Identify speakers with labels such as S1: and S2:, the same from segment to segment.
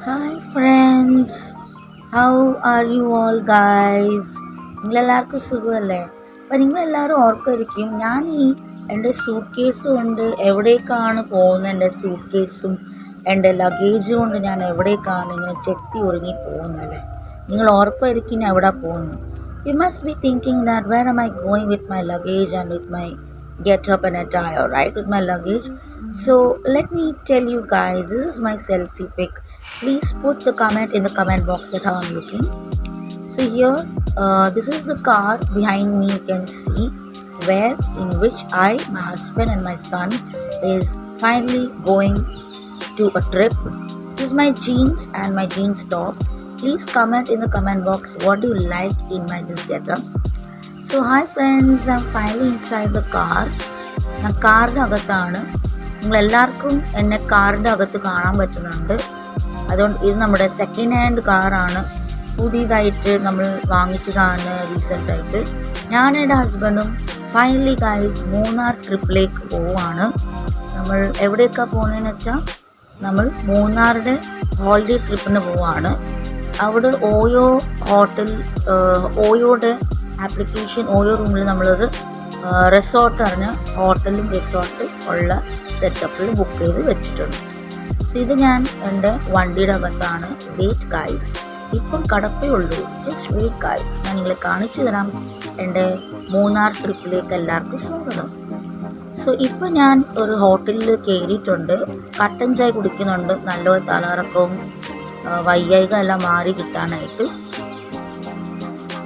S1: Hi friends, how are you all guys? നിങ്ങളെല്ലാവർക്കും സുഖമല്ലേ? അപ്പം നിങ്ങളെല്ലാവരും ഓർക്കുമായിരിക്കും എൻ്റെ സൂട്ട് കേസ് കൊണ്ട് എവിടേക്കാണ് പോകുന്നത്. എൻ്റെ സൂട്ട് കേസും എൻ്റെ ലഗേജും കൊണ്ട് ഞാൻ എവിടേക്കാണ് ഇങ്ങനെ ചെത്തി ഒരുങ്ങി പോകുന്നല്ലേ. നിങ്ങൾ ഓർക്കുമായിരിക്കും ഞാൻ എവിടെ പോകുന്നു. You must be thinking that where am I going with my luggage and with my get up and attire, right? With my luggage. So let me tell you guys, this is my selfie pic. Please put the comment in the comment box that how I'm looking. So here, this is the car behind me. You can see where in which my husband and my son is finally going to a trip. This is my jeans and my jeans top. Please comment in the comment box what do you like in my this getup. So hi friends, I'm finally inside the car. ഞാൻ കാറിൻ്റെ അകത്താണ്. നിങ്ങളെല്ലാവർക്കും എന്നെ കാറിൻ്റെ അകത്ത് കാണാൻ പറ്റുന്നുണ്ട്. അതുകൊണ്ട് ഇത് നമ്മുടെ സെക്കൻഡ് ഹാൻഡ് കാറാണ്. പുതിയതായിട്ട് നമ്മൾ വാങ്ങിച്ചതാണ് റീസെൻ്റായിട്ട്. ഞാൻ എൻ്റെ ഹസ്ബൻഡും ഫൈനലി ഗൈസ് മൂന്നാർ ട്രിപ്പിലേക്ക് പോവുകയാണ്. നമ്മൾ എവിടേക്കാണ് പോകുന്നതെന്ന് വെച്ചാൽ നമ്മൾ മൂന്നാറുടെ ഹോളിഡേ ട്രിപ്പിന് പോവുകയാണ്. അവിടെ ഓയോ ഹോട്ടൽ ഓയോയുടെ ആപ്ലിക്കേഷൻ ഓയോ റൂമിൽ നമ്മളൊരു റിസോർട്ട് അറിഞ്ഞ് ഹോട്ടലും റിസോർട്ടും ഉള്ള സെറ്റപ്പിൽ ബുക്ക് ചെയ്ത് വെച്ചിട്ടുണ്ട്. ഇത് ഞാൻ എൻ്റെ വണ്ടിയുടെ അകത്താണ്. വെയിറ്റ് ഗൈസ്, ഇപ്പം കടപ്പേ ഉള്ളൂ. ജസ്റ്റ് വെയിറ്റ് ഗൈസ്, ഞാൻ നിങ്ങളെ കാണിച്ചു തരാം. എൻ്റെ മൂന്നാർ ട്രിപ്പിലേക്ക് എല്ലാവർക്കും സ്വാഗതം. സോ ഇപ്പം ഞാൻ ഒരു ഹോട്ടലിൽ കയറിയിട്ടുണ്ട്. കട്ടൻ ചായ കുടിക്കുന്നുണ്ട്. നല്ലൊരു തലകറക്കവും വയ്യായിക എല്ലാം മാറി കിട്ടാനായിട്ട്.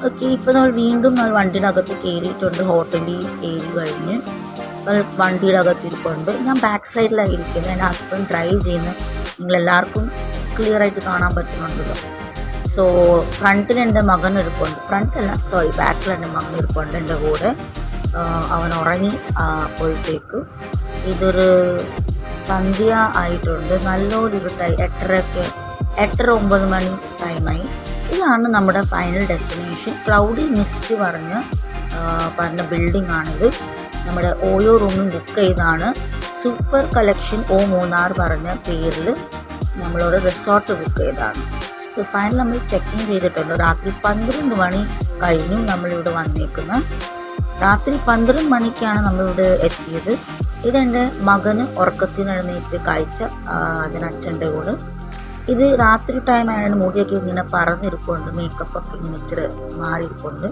S1: ഓക്കെ, ഇപ്പോൾ നമ്മൾ വീണ്ടും വണ്ടിയുടെ അകത്ത് കയറിയിട്ടുണ്ട്. ഹോട്ടലിൽ കയറി കഴിഞ്ഞ് വണ്ടിയുടെ അകത്തിരിപ്പുണ്ട്. ഞാൻ ബാക്ക് സൈഡിലാണ് ഇരിക്കുന്നത്. എൻ്റെ ഹസ്ബൻഡ് ഡ്രൈവ് ചെയ്യുന്നത് നിങ്ങളെല്ലാവർക്കും ക്ലിയർ ആയിട്ട് കാണാൻ പറ്റുന്നുണ്ടല്ലോ. സോ ഫ്രണ്ടിൽ എൻ്റെ മകൻ ഇരിപ്പുണ്ട്. ബാക്കിൽ എൻ്റെ മകൻ ഇരിപ്പുണ്ട് എൻ്റെ കൂടെ. അവൻ ഉറങ്ങി അപ്പോഴത്തേക്ക്. ഇതൊരു സന്ധ്യ ആയിട്ടുണ്ട്. നല്ലൊരു ഇരുട്ടായി. 8:30 മണി ടൈമായി. ഇതാണ് നമ്മുടെ ഫൈനൽ ഡെസ്റ്റിനേഷൻ. ക്ലൗഡി മിസ്റ്റ് പറഞ്ഞ ബിൽഡിംഗ് ആണിത്. നമ്മുടെ ഓയോ റൂമിൽ ബുക്ക് ചെയ്താണ്. സൂപ്പർ കളക്ഷൻ മൂന്നാർ പറഞ്ഞ പേരിൽ നമ്മളൊരു റിസോർട്ട് ബുക്ക് ചെയ്താണ്. സോ ഫൈനൽ നമ്മൾ ചെക്കിങ് ചെയ്തിട്ടുണ്ട്. രാത്രി 12 മണി കഴിഞ്ഞു നമ്മളിവിടെ വന്നേക്കുന്നത്. രാത്രി 12 മണിക്കാണ് നമ്മളിവിടെ എത്തിയത്. ഇതെൻ്റെ മകന് ഉറക്കത്തിനെഴുന്നേറ്റ് കാഴ്ച അതിനച്ഛൻ്റെ കൂടെ. ഇത് രാത്രി ടൈം ആയതുകൊണ്ട് മുടിയൊക്കെ ഇങ്ങനെ പറന്നിരിപ്പുണ്ട്. മേക്കപ്പൊക്കെ ഇങ്ങനെ ഇച്ചിരി മാറിയിരിപ്പുണ്ട്.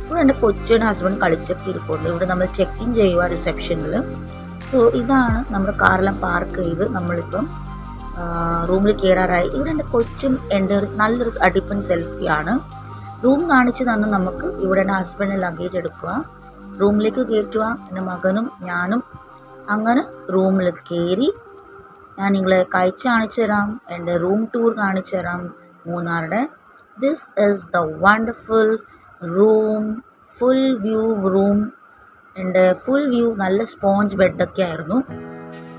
S1: ഇവിടെ എൻ്റെ കൊച്ചിയുടെ ഹസ്ബൻഡ് കളിച്ചൊക്കെ ഇരിപ്പുണ്ട്. ഇവിടെ നമ്മൾ ചെക്ക് ഇൻ ചെയ്യുക റിസപ്ഷനിൽ. സോ ഇതാണ് നമ്മുടെ കാറെല്ലാം പാർക്ക് ചെയ്ത് നമ്മളിപ്പം റൂമിൽ കയറാറായി. ഇവിടെ എൻ്റെ കൊച്ചും എൻ്റെ നല്ലൊരു അടിപ്പൻ സെൽഫിയാണ്. റൂം കാണിച്ച് തന്നെ നമുക്ക് ഇവിടെ എൻ്റെ ഹസ്ബൻഡിൻ്റെ ലഗേജ് എടുക്കുക, റൂമിലേക്ക് കയറ്റുക. എൻ്റെ മകനും ഞാനും അങ്ങനെ റൂമിൽ കയറി ഞാൻ നിങ്ങളെ കാഴ്ച കാണിച്ചു തരാം. എൻ്റെ റൂം ടൂർ കാണിച്ചു തരാം മൂന്നാറുടെ. This is the wonderful room, full view room. എൻ്റെ ഫുൾ വ്യൂ നല്ല സ്പോഞ്ച് ബെഡൊക്കെ ആയിരുന്നു.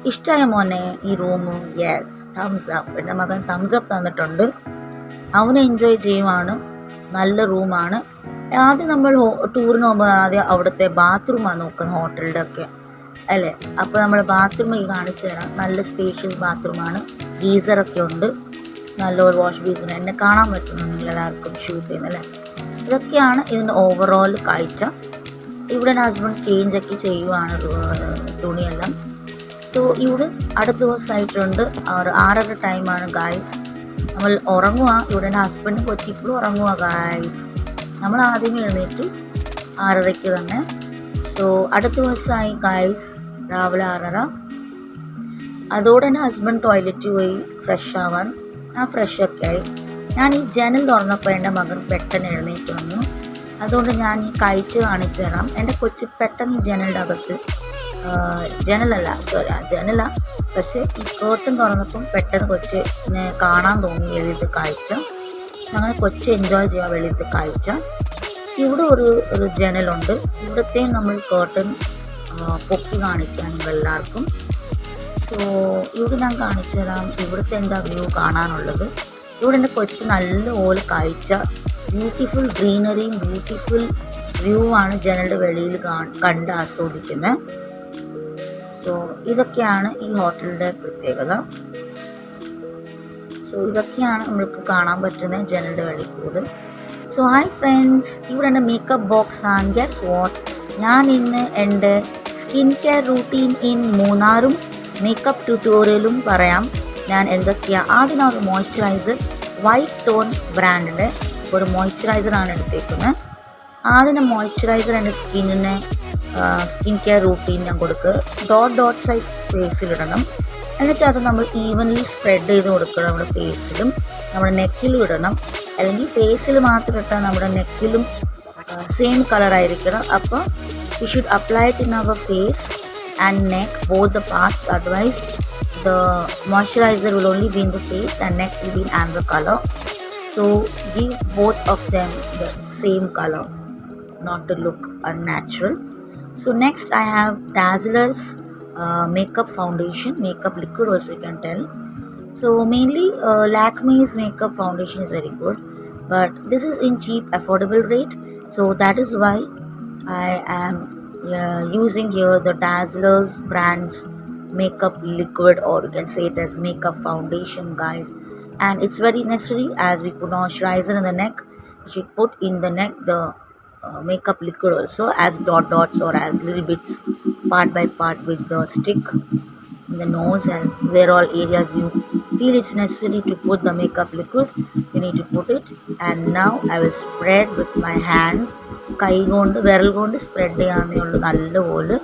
S1: ഇഷ്ടമായ മോനെ ഈ റൂം? Yes, thumbs up. എൻ്റെ മകൻ തംസ് അപ്പ് തന്നിട്ടുണ്ട്. അവന് എൻജോയ് ചെയ്യുവാണ്. നല്ല റൂമാണ്. ആദ്യം നമ്മൾ ടൂറിന് പോകുമ്പോൾ ആദ്യം അവിടുത്തെ ബാത്റൂമാണ് നോക്കുന്നത്, ഹോട്ടലിൻ്റെ ഒക്കെ അല്ലേ. അപ്പോൾ നമ്മൾ ബാത്റൂം കാണിച്ചു തരാം. നല്ല സ്പേഷ്യസ് ബാത്റൂമാണ്. ഗീസറൊക്കെ ഉണ്ട്. നല്ലൊരു വാഷ് ബേസിൻ എന്നെ കാണാൻ പറ്റുന്നു എല്ലാവർക്കും ഷൂട്ട് ചെയ്യുന്നല്ലേ. ഇതൊക്കെയാണ് ഇതിൻ്റെ ഓവറോൾ കാഴ്ച. ഇവിടെ ഹസ്ബൻഡ് ചേഞ്ചൊക്കെ ചെയ്യുവാണ് തുണിയെല്ലാം. സോ ഇവിടെ അടുത്ത ദിവസമായിട്ടുണ്ട്. 6:30 ടൈമാണ് ഗായ്സ്. നമ്മൾ ഉറങ്ങുക. ഇവിടെ എൻ്റെ ഹസ്ബൻഡ് കൊച്ചി ഇപ്പോഴും ഉറങ്ങുക ഗായ്സ്. നമ്മൾ ആദ്യമേ എഴുന്നേറ്റു 6:30 തന്നെ. സോ അടുത്ത ദിവസമായി ഗായ്സ്, രാവിലെ 6:30. അതോടെ എൻ്റെ ഹസ്ബൻഡ് ടോയ്ലറ്റിൽ പോയി ഫ്രഷ് ആവാൻ. ഞാൻ ഫ്രഷൊക്കെ ആയി. ഞാൻ ഈ ജനൽ തുറന്നപ്പോൾ എൻ്റെ മകൻ പെട്ടെന്ന് എഴുന്നേറ്റ് വന്നു. അതുകൊണ്ട് ഞാൻ ഈ കാഴ്ച കാണിച്ചു തരാം. എൻ്റെ കൊച്ച് പെട്ടെന്ന് ഈ ജനലിൻ്റെ അകത്ത് ജനല പക്ഷേ ഈ കേർട്ടൻ തുറന്നപ്പം പെട്ടെന്ന് കൊച്ചിനെ കാണാൻ തോന്നി വെളിയിലത്തെ കാഴ്ച. അങ്ങനെ കൊച്ച് എൻജോയ് ചെയ്യാൻ വെളിയിലത്തെ കാഴ്ച. ഇവിടെ ഒരു ജനലുണ്ട്. ഇവിടത്തെയും നമ്മൾ കേർട്ടൻ പൊക്കി കാണിക്കാൻ എല്ലാവർക്കും. സോ ഇവിടെ ഞാൻ കാണിച്ചു തരാം ഇവിടുത്തെ എന്താ വ്യൂ കാണാനുള്ളത്. ഇവിടെ എൻ്റെ കൊച്ച് നല്ലപോലെ കാഴ്ച, ബ്യൂട്ടിഫുൾ ഗ്രീനറിയും ബ്യൂട്ടിഫുൾ വ്യൂ ആണ് ജനലുടെ വെളിയിൽ കണ്ട് ആസ്വദിക്കുന്നത്. സോ ഇതൊക്കെയാണ് ഈ ഹോട്ടലിൻ്റെ പ്രത്യേകത. സോ ഇതൊക്കെയാണ് നമ്മൾക്ക് കാണാൻ പറ്റുന്ന ജനലിൻ്റെ വെളിയിൽ കൂടെ. സോ ഹായ് ഫ്രണ്ട്സ്, ഇവിടെ എൻ്റെ മേക്കപ്പ് ബോക്സ് ആണ്. ഗസ് വാട്ട്, ഞാൻ ഇന്ന് എൻ്റെ സ്കിൻ കെയർ റൂട്ടീൻ ഇൻ മൂന്നാറും മേക്കപ്പ് ട്യൂട്ടോറിയലും പറയാം. ഞാൻ എന്തൊക്കെയാണ്. ആദ്യം ഒരു മോയ്സ്ചറൈസർ, വൈറ്റ് ടോൺ ബ്രാൻഡിൻ്റെ ഒരു മോയ്സ്ചറൈസറാണ് എടുത്തേക്കുന്നത്. ആദ്യം മോയ്സ്ചറൈസർ എൻ്റെ സ്കിന്നിന് സ്കിൻ കെയർ റൂട്ടീൻ ഞാൻ കൊടുക്കുക. ഡോട്ട് സൈസ് ഫേസിലിടണം. എന്നിട്ട് അത് നമ്മൾ ഈവൻലി സ്പ്രെഡ് ചെയ്ത് കൊടുക്കണം. നമ്മുടെ ഫേസിലും നമ്മുടെ നെക്കിലും ഇടണം. അല്ലെങ്കിൽ ഫേസിൽ മാത്രം ഇട്ടാൽ നമ്മുടെ നെക്കിലും സെയിം കളറായിരിക്കണം. അപ്പോൾ we should apply it in our face and neck, both the parts. Otherwise the moisturizer will only be in the face and neck will be in another color. So give both of them the same color, not to look unnatural. So next I have Dazzler's makeup foundation, makeup liquid also you can tell. So mainly Lakme's makeup foundation is very good, but this is in cheap affordable rate, so that is why I am using here the Dazzler's brand's makeup liquid, or you can say it as makeup foundation, guys. And it's very necessary, as we put moisturizer in the neck, we should put in the neck the makeup liquid also as dots or as little bits, part by part with the stick in the nose, and where all areas you feel it's necessary to put the makeup liquid, you need to put it. And now I will spread with my hand, കൈ കൊണ്ട് വിരൽ കൊണ്ട് spread ചെയ്യാവുന്നേ ഉള്ളൂ. നല്ലപോലെ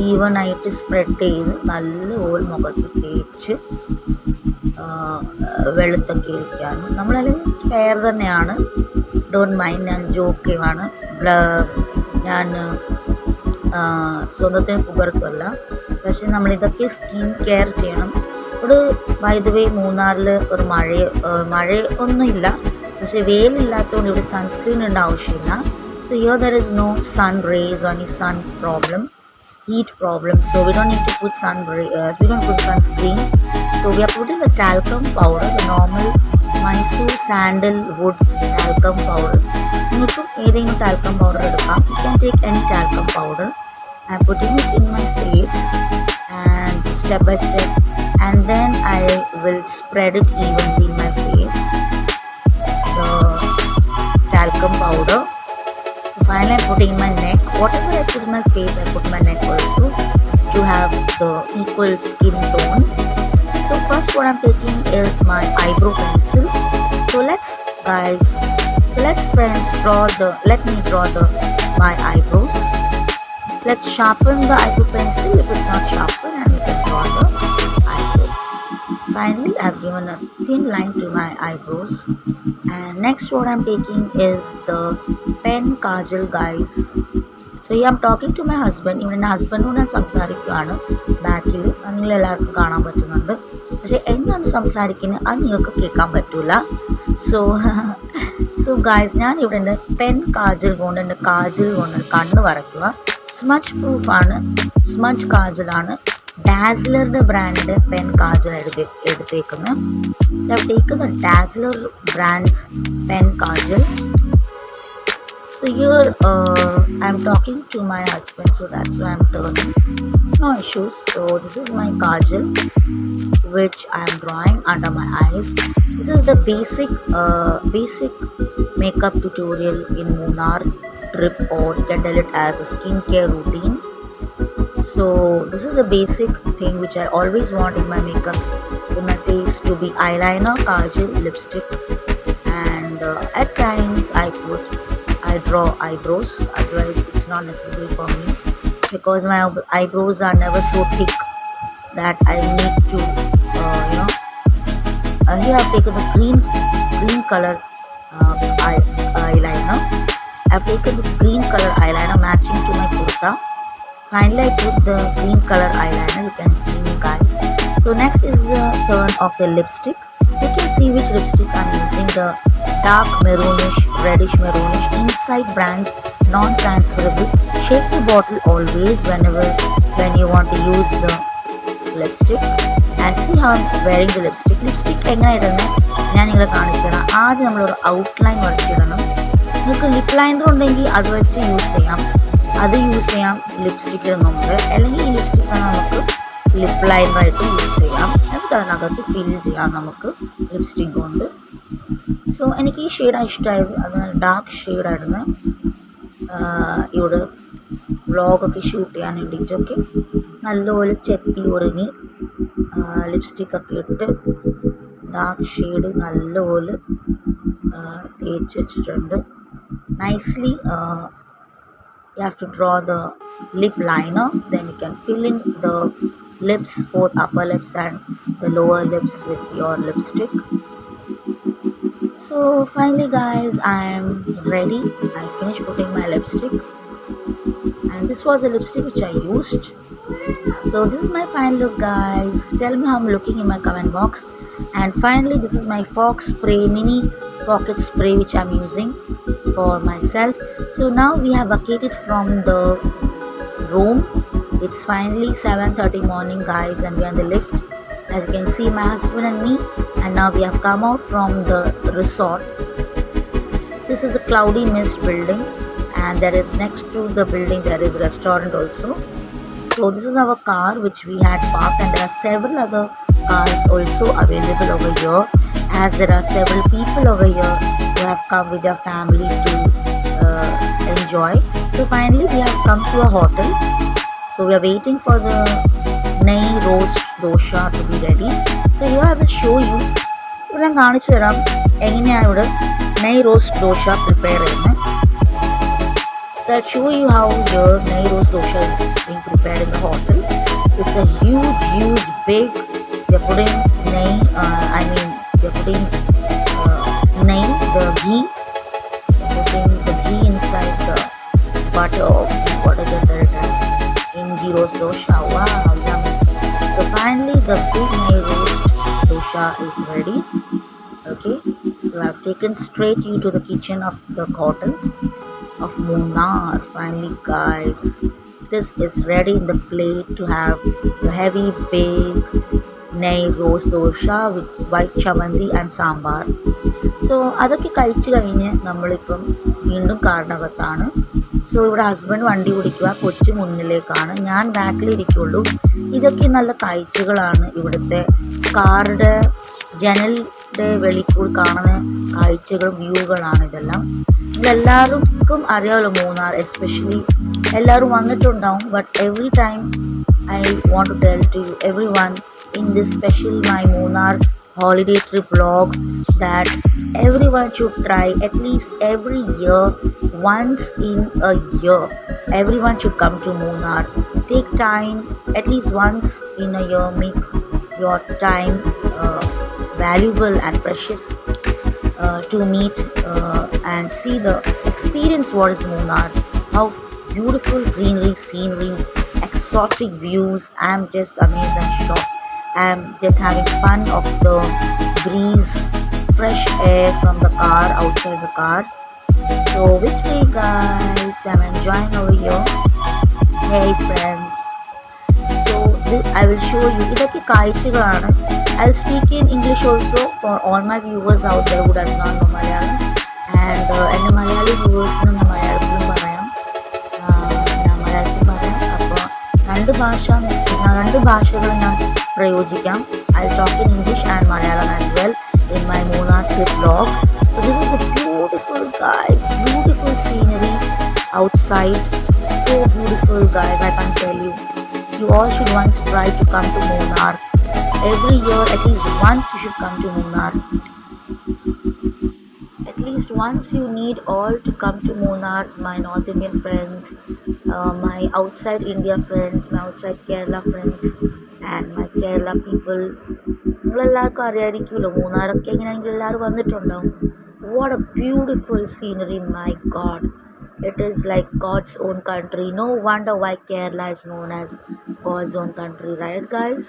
S1: ഈവനായിട്ട് spread ചെയ്ത് നല്ലപോലെ മുഖത്ത് തേച്ച് വെളുത്തൊക്കെ ഇരിക്കാനും. നമ്മളെല്ലാം ഫെയർ തന്നെയാണ്, ഡോണ്ട് മൈൻഡ്, ഞാൻ ജോക്ക് ചെയ്യുവാണ്. ഞാൻ സ്വന്തത്തിന് പുകർത്തല്ല, പക്ഷെ നമ്മളിതൊക്കെ സ്കിൻ കെയർ ചെയ്യണം. ഒരു ബൈ ദ വേ മൂന്നാറിൽ ഒരു മഴ ഒന്നുമില്ല, പക്ഷെ വെയിലില്ലാത്തതുകൊണ്ട് ഇവിടെ സൺസ്ക്രീൻ ഇടേണ്ട ആവശ്യമില്ല. So here there is no sun rays or any sun problem, heat problem, so we don't need to put we don't put sunscreen. So we are putting the talcum powder, the normal Mysore sandalwood talcum powder. നിങ്ങൾക്ക് ഏതെങ്കിലും talcum powder എടുക്കാം. You can take any talcum powder. I am putting it in my face and step by step, and then I will spread it evenly in my face, the talcum powder. Finally, I'm putting my neck. Whatever I put in my face, I put my neck also to have the equal skin tone. So first what I'm taking is my eyebrow pencil. So let's friends let me draw my eyebrows. Let's sharpen the eyebrow pencil. If it's not sharpened, and we can draw the eyebrow. Finally, I've given a thin line to my eyebrows. And next what I'm taking is the pen kajal, guys. So here I'm talking to my husband. ഇവിടെ എൻ്റെ ഹസ്ബൻഡോട് ഞാൻ സംസാരിക്കുകയാണ്. ബാക്കിൽ നിങ്ങളെല്ലാവർക്കും കാണാൻ പറ്റുന്നുണ്ട്, പക്ഷേ എന്താണ് സംസാരിക്കുന്നത് അത് നിങ്ങൾക്ക് കേൾക്കാൻ പറ്റില്ല. സോ ഗായ്സ്, ഞാൻ ഇവിടെ എൻ്റെ പെൻ കാജൽ കൊണ്ട് എൻ്റെ കാജൽ കൊണ്ട് കണ്ണ് വരയ്ക്കുക. Smudge പ്രൂഫാണ്, smudge കാജലാണ്. ഡാസ്ലറുടെ ബ്രാൻഡിൻ്റെ പെൻ കാജൽ എടുത്തേക്കുന്നത്. I've taken the Dazzler brand's pen kajal. So here I'm talking to my husband, so that's why I'm turning. No issues. So this is my kajal which I'm drawing under my eyes. This is the basic makeup tutorial in Munnar trip, or you can tell it as a skincare routine. So this is the basic thing which I always want in my makeup, in my face, to be eyeliner, kajal, lipstick, and at times I draw eyebrows. Otherwise it's not necessary for me, because my eyebrows are never so thick that I need to here I've taken the green color eyeliner. I've taken the green color eyeliner matching to my kurta. Finally, I put the green color eyeliner. You can see me, guys. So next is the turn of the lipstick. You can see which lipstick I'm using. The dark maroonish, reddish maroonish, Inside brand's non-transferable. Shake the bottle always when you want to use the lipstick. And see how I'm wearing the lipstick. Lipstick എങ്ങനെ ഇടുന്നത് ഞാൻ നിങ്ങളെ കാണിച്ചു തരാം. ആദ്യം നമ്മളൊരു outline വരച്ചിടണം. നിങ്ങൾക്ക് lip liner ഉണ്ടെങ്കിൽ അത് വെച്ച് യൂസ് ചെയ്യാം ലിപ്സ്റ്റിക്കിന് മുമ്പ്. അല്ലെങ്കിൽ ഈ ലിപ്സ്റ്റിക്കാണ് നമുക്ക് ലിപ്പ് ലൈനറായിട്ട് യൂസ് ചെയ്യാം. എന്നിട്ട് അതിനകത്ത് ഫിൽ ചെയ്യാം നമുക്ക് ലിപ്സ്റ്റിക് കൊണ്ട്. സോ എനിക്ക് ഈ ഷെയ്ഡാണ് ഇഷ്ടമായത്. അത് ഡാർക്ക് ഷെയ്ഡായിരുന്നു. ഇവിടെ വ്ളോഗൊക്കെ ഷൂട്ട് ചെയ്യാൻ വേണ്ടിയിട്ടൊക്കെ നല്ലപോലെ ചെത്തി ഉറങ്ങി ലിപ്സ്റ്റിക്കൊക്കെ ഇട്ട് ഡാർക്ക് ഷെയ്ഡ് നല്ലപോലെ തേച്ച് വെച്ചിട്ടുണ്ട്. Nicely you have to draw the lip liner, then you can fill in the lips, both upper lips and the lower lips with your lipstick. So finally guys, I am ready. I finished putting my lipstick, and this was the lipstick which I used. So this is my final look guys. Tell me how I'm looking in my comment box. And finally, this is my Fox Spray mini pocket spray which I'm using for myself. So now we have vacated from the room. It's finally 7:30 morning guys, and we're in the lift. As you can see, my husband and me, and now we have come out from the resort. This is the Cloudy Mist building, and there is next to the building there is a restaurant also. So this is our car which we had parked, and there are several other cars also available over here, as there are several people over here who have come with their family to enjoy. So finally we have come to a hotel. So we are waiting for the Nei roast dosha to be ready. So here I will show you. ഇവിടെ ഞാൻ കാണിച്ചു തരാം എങ്ങനെയാണ് ഇവിടെ നെയ് roast dosa prepare ചെയ്യുന്നത്. So I'll show you how the Nei roast dosha is being prepared in the hotel. It's a huge big. They're putting Nei, they're putting Nei, the ghee. They're putting the ghee inside the butter, whatever it is, in ghee roast dosha. Wow, yummy. So finally the big Nei roast dosha is ready. Okay, so I've taken straight you to the kitchen of the hotel of Munnar. Finally guys, this is ready in the plate to have the heavy big Nei roast dosha with white chavanti and sambar. So അതൊക്കെ കഴിച്ചു കഴിഞ്ഞ് നമ്മളിപ്പം വീണ്ടും കാറിനകത്താണ്. So ഇവിടെ husband വണ്ടി ഓടിക്കുക, കൊച്ചു മുന്നിലേക്കാണ്, ഞാൻ ബാക്കിലിരിക്കുള്ളൂ. ഇതൊക്കെ നല്ല കാഴ്ചകളാണ്. ഇവിടുത്തെ കാറുടെ ജനലിൻ്റെ വെളിക്കൂടി കാണുന്ന കാഴ്ചകളും വ്യൂകളാണ് ഇതെല്ലാം. ഇതെല്ലാവർക്കും അറിയാമല്ലോ മൂന്നാർ, എസ്പെഷ്യലി എല്ലാവരും വന്നിട്ടുണ്ടാവും. But every time I want to tell to you everyone in this special my Munnar holiday trip vlog that everyone should try at least every year, once in a year. Everyone should come to Munnar. Take time at least once in a year. Make your time valuable and precious to meet and see the experience what is Munnar. How beautiful greenery, scenery, exotic views. I'm just amazed and shocked. I'm just having fun of the breeze, fresh air from the car, outside the car. So with me guys, I'm enjoying over here. Hey friends. So this I will show you. ഇതൊക്കെ കാഴ്ചകളാണ്. I'll speak in English also for all my viewers out there who does not know Malayalam. And എൻ്റെ മലയാളി വ്യൂവേഴ്സിന് ഞാൻ മലയാളത്തിലും പറയാം, ഞാൻ മലയാളത്തിൽ പറയാം. അപ്പോൾ രണ്ട് ഭാഷകളും ഞാൻ പ്രയോഗിക്കാം. I'll talk in English and Malayalam as well in my Munnar trip vlog. So this is a beautiful guys, beautiful scenery outside. So beautiful guys, I can't tell you. You all should once try to come to Munnar. Every year at least once you should come to Munnar. At least once you need all to come to Munnar, my North Indian friends, my outside India friends, my outside Kerala friends and my Kerala people. നിങ്ങളെല്ലാവർക്കും അറിയായിരിക്കുമല്ലോ മൂന്നാറൊക്കെ എങ്ങനെയാണെങ്കിൽ എല്ലാവരും വന്നിട്ടുണ്ടാവും. What a beautiful scenery, my God. It is like God's own country. No wonder why Kerala is known as God's own country, right guys?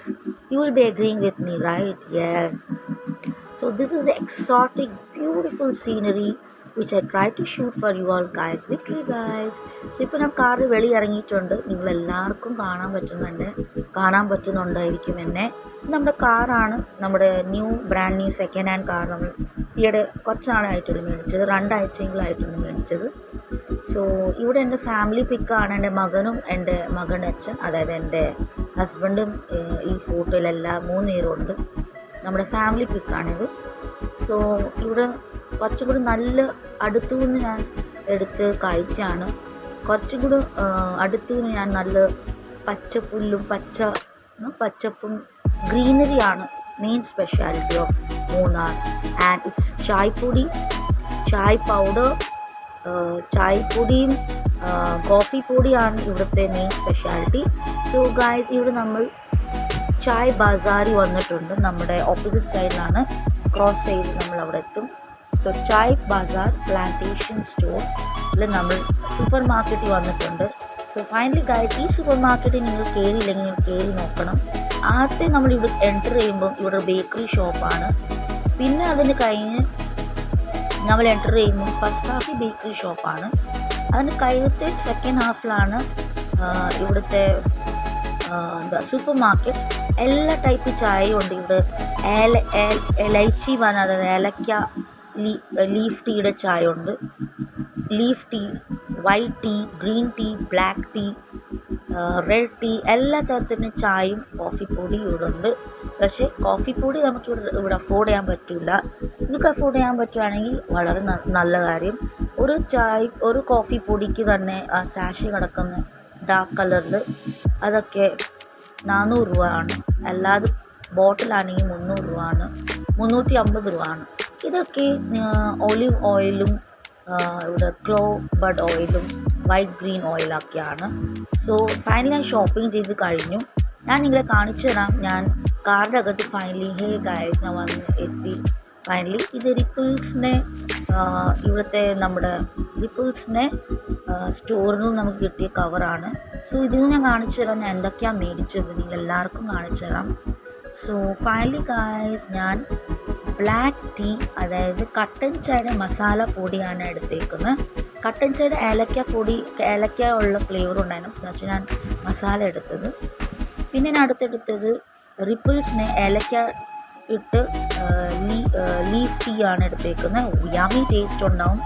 S1: You will be agreeing with me, right? Yes. So this is the exotic, beautiful scenery which I try to shoot for you all guys. Victory guys. So ഇപ്പോൾ ഞാൻ കാറിൽ വെളി ഇറങ്ങിയിട്ടുണ്ട്. നിങ്ങളെല്ലാവർക്കും കാണാൻ പറ്റുന്നുണ്ടായിരിക്കും എന്നെ. നമ്മുടെ കാറാണ്, നമ്മുടെ brand new second hand car. നമ്മൾ ഈയിടെ കുറച്ച് നാളായിട്ടുള്ള മേടിച്ചത്, 2 ആഴ്ചയെങ്കിലായിട്ടുണ്ട് മേടിച്ചത്. സോ ഇവിടെ എൻ്റെ ഫാമിലി പിക്കാണ്, എൻ്റെ മകനും എൻ്റെ മകൻ്റെ അച്ഛൻ, അതായത് എൻ്റെ ഹസ്ബൻഡും ഈ ഫോട്ടോയിലെല്ലാം 3 പേരുണ്ട്. നമ്മുടെ ഫാമിലി പിക്കാണിത്. സോ ഇവിടെ കുറച്ചും കൂടി നല്ല അടുത്തുനിന്ന് ഞാൻ എടുത്ത് കഴിച്ചാണ്. കുറച്ചും കൂടി അടുത്തുനിന്ന് ഞാൻ നല്ല പച്ചപ്പും ഗ്രീനറിയാണ് main speciality of Munnar. And it's chai powder, ചായപ്പൊടിയും കോഫി പൊടിയാണ് ഇവിടുത്തെ മെയിൻ സ്പെഷ്യാലിറ്റി. സോ ഗായ്സ്, ഇവിടെ നമ്മൾ ചായ് ബസാറി വന്നിട്ടുണ്ട്. നമ്മുടെ ഓപ്പോസിറ്റ് സൈഡിലാണ്, ക്രോസ് ചെയ്ത് നമ്മൾ അവിടെ എത്തും. സോ ചായ് ബസാർ പ്ലാന്റേഷൻ സ്റ്റോറിൽ നമ്മൾ സൂപ്പർ മാർക്കറ്റിൽ വന്നിട്ടുണ്ട്. സോ ഫൈനലി ഗായ്സ്, ഈ സൂപ്പർ മാർക്കറ്റിൽ നിങ്ങൾ കയറിയില്ലെങ്കിൽ നിങ്ങൾ കയറി നോക്കണം. ആദ്യം നമ്മൾ ഇവിടെ എൻ്റർ ചെയ്യുമ്പം ഇവിടെ ബേക്കറി ഷോപ്പാണ്. പിന്നെ അതിന് കഴിഞ്ഞ് നമ്മൾ എൻ്റർ ചെയ്യുമ്പോൾ ഫസ്റ്റ് ഹാഫ് ബേക്കറി ഷോപ്പാണ്. അതിന് കഴിഞ്ഞത്തെ സെക്കൻഡ് ഹാഫിലാണ് ഇവിടുത്തെ സൂപ്പർ മാർക്കറ്റ്. എല്ലാ ടൈപ്പ് ചായയും ഉണ്ട് ഇവിടെ. എലൈച്ചി പറഞ്ഞ, അതായത് ഏലക്ക ലീഫ് ടീയുടെ ചായ ഉണ്ട്. Leaf tea, white tea, green tea, black tea, red tea, എല്ലാ തരത്തിലും ചായയും കോഫി പൊടി ഇവിടെ ഉണ്ട്. പക്ഷേ കോഫി പൊടി നമുക്ക് ഇവിടെ അഫോർഡ് ചെയ്യാൻ പറ്റില്ല. നിങ്ങൾക്ക് അഫോർഡ് ചെയ്യാൻ പറ്റുകയാണെങ്കിൽ വളരെ നല്ല കാര്യം. ഒരു കോഫി പൊടിക്ക് തന്നെ ആ സാഷി കിടക്കുന്ന ഡാർക്ക് കളറിൽ അതൊക്കെ 400 രൂപയാണ്. അല്ലാതെ ബോട്ടിലാണെങ്കിൽ 300 രൂപയാണ്, 350 രൂപയാണ്. ഇതൊക്കെ ഒലിവ് ഓയിലും ഇവിടെ ക്ലോ ബഡ് ഓയിലും വൈറ്റ് ഗ്രീൻ ഓയിലൊക്കെയാണ്. സോ ഫൈനലി ഞാൻ ഷോപ്പിംഗ് ചെയ്ത് കഴിഞ്ഞു. ഞാൻ നിങ്ങളെ കാണിച്ചു തരാം. ഞാൻ കാറിൻ്റെ അകത്ത് ഫൈനലി ഗൈസ് ഞാൻ വന്ന് എത്തി. ഫൈനലി ഇത് ഇവിടുത്തെ നമ്മുടെ റിപ്പിൾസിനെ സ്റ്റോറിൽ നിന്ന് നമുക്ക് കിട്ടിയ കവറാണ്. സോ ഇതിൽ ഞാൻ കാണിച്ചു തരാം ഞാൻ എന്തൊക്കെയാണ് മേടിച്ചത്, നിങ്ങൾ എല്ലാവർക്കും കാണിച്ചു തരാം. സോ ഫൈനലി ഗൈസ്, ഞാൻ ബ്ലാക്ക് ടീ, അതായത് കട്ടൻ ചായയുടെ മസാല പൊടിയാണ് എടുത്തേക്കുന്നത്. കട്ടൻ ചായയുടെ ഏലക്ക ഉള്ള ഫ്ലേവർ ഉണ്ടായിരുന്നു, പക്ഷേ ഞാൻ മസാല എടുത്തത്. പിന്നെ ഞാൻ അടുത്തെടുത്തത് റിപ്പിൾസിനെ ഏലക്ക ഇട്ട് ലീഫ് ടീ ആണ് എടുത്തേക്കുന്നത്. യമ്മി ടേസ്റ്റ് ഉണ്ടാവും.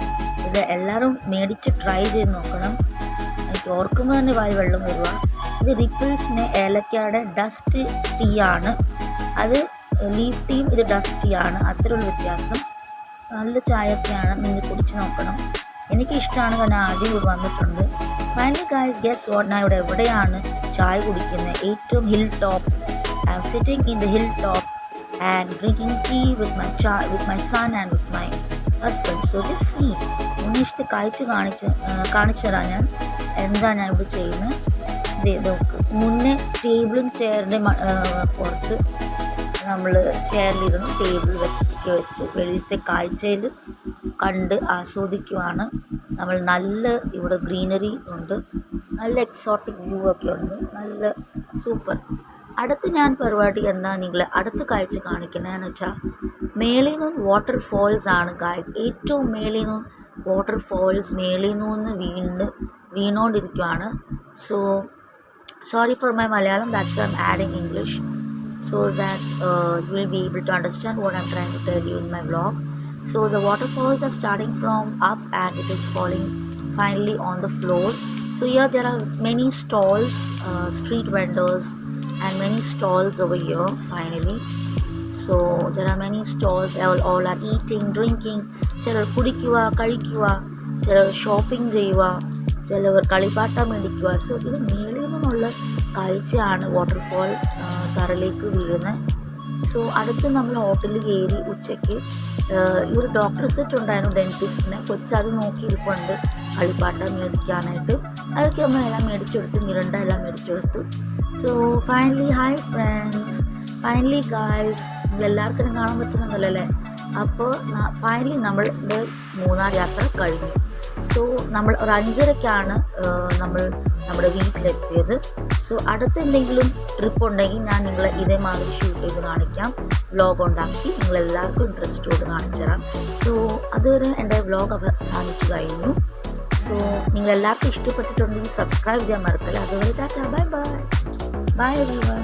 S1: ഇത് എല്ലാവരും മേടിച്ച് ട്രൈ ചെയ്ത് നോക്കണം. എനിക്ക് ഓർക്കുമ്പോൾ തന്നെ വായി വെള്ളം വരുക. ഇത് റിപ്പിൾസിനെ ഏലക്കയുടെ ഡസ്റ്റ് ടീ ആണ്. അത് ലീഫ് ടീയും ഇത് ഡസ്റ്റ് ടീ ആണ്. അത്രയുള്ള വ്യത്യാസം. നല്ല ചായയൊക്കെയാണ്, നിങ്ങൾ കുടിച്ച് നോക്കണം. എനിക്കിഷ്ടമാണ്, കാരണം ആദ്യം ഇവിടെ വന്നിട്ടുണ്ട്. ഫൈനലി ഗൈസ്, ഗെസ് വാട്ട്, ഞാൻ ഇവിടെ എവിടെയാണ് ചായ കുടിക്കുന്നത്? ഏറ്റവും hill top. I am sitting in the hill top and drinking tea with my son and with my husband. So just see, മുന്നിഷ്ട കാണിച്ചു തരാം ഞാൻ എന്താ ഞാൻ ഇവിടെ ചെയ്യുന്നത്. മുന്നേ ടേബിളും ചെയറിൻ്റെ പുറത്ത് നമ്മൾ ചെയറിലിരുന്ന് ടേബിൾ വെച്ച് വെളിയിലത്തെ കാഴ്ചയിൽ കണ്ട് ആസ്വദിക്കുവാണ് നമ്മൾ. നല്ല ഇവിടെ ഗ്രീനറി ഉണ്ട്, നല്ല എക്സോട്ടിക് വ്യൂ ഒക്കെ ഉണ്ട്, നല്ല സൂപ്പർ. അടുത്ത് ഞാൻ പരിപാടി എന്താ നിങ്ങളെ അടുത്ത കാഴ്ച കാണിക്കുന്നതെന്ന് വെച്ചാൽ, മേളിൽ നിന്ന് വാട്ടർഫോൾസ് ആണ് ഗായ്സ്. ഏറ്റവും മേളിൽ നിന്ന് വാട്ടർഫോൾസ് മേളിൽ നിന്ന് വീണുകൊണ്ടിരിക്കുകയാണ്. So sorry for my Malayalam, that's why I'm adding English so that you will be able to understand what I'm trying to tell you in my vlog. So the waterfalls are starting from up and it is falling finally on the floor. So here there are many stalls, street vendors and many stalls over here finally. So there are many stalls, all are eating, drinking. ചിലർ കുടിക്കുക, കഴിക്കുക, ചിലർ shopping ചെയ്യുക, ചിലവർ കളിപ്പാട്ടം മേടിക്കുക. So ഇത് മേളിൽ നിന്നുള്ള കാഴ്ചയാണ് വാട്ടർഫോൾ തറയിലേക്ക് വീഴുന്നത്. സോ അടുത്ത് നമ്മൾ ഹോട്ടലിൽ കയറി ഉച്ചയ്ക്ക്. ഇവിടെ ഡോക്ടർ സെറ്റ് ഉണ്ടായിരുന്നു, ഡെൻറ്റിസ്റ്റിനെ. കൊച്ചത് നോക്കിയിരിപ്പുണ്ട് കളിപ്പാട്ടം മേടിക്കാനായിട്ട്. അതൊക്കെ നമ്മളെല്ലാം മേടിച്ചെടുത്തു, മിറണ്ട എല്ലാം മേടിച്ചെടുത്തു. So finally hi friends, finally guys, എല്ലാവർക്കും കാണാൻ പറ്റുന്നുണ്ടല്ലോ. അപ്പോൾ ഫൈനലി നമ്മളുടെ മൂന്നാർ യാത്ര കഴിഞ്ഞു. സോ നമ്മൾ ഒരു 5:30ക്കാണ് നമ്മൾ നമ്മുടെ വീട്ടിലെത്തിയത്. സോ അടുത്ത എന്തെങ്കിലും ട്രിപ്പ് ഉണ്ടെങ്കിൽ ഞാൻ നിങ്ങളെ ഇതേമാതിരി ഷൂട്ട് ചെയ്ത് കാണിക്കാം, വ്ലോഗ് ഉണ്ടാക്കി നിങ്ങളെല്ലാവർക്കും ഇൻട്രസ്റ്റോട് കാണിച്ചു തരാം. സോ അതുവരെ എൻ്റെ വ്ലോഗ് അവസാനിച്ചു കഴിഞ്ഞു. സോ നിങ്ങളെല്ലാവർക്കും ഇഷ്ടപ്പെട്ടിട്ടുണ്ടെങ്കിൽ സബ്സ്ക്രൈബ് ചെയ്യാൻ മറക്കല്ല. അതുവരെ tata, bye bye, bye everyone.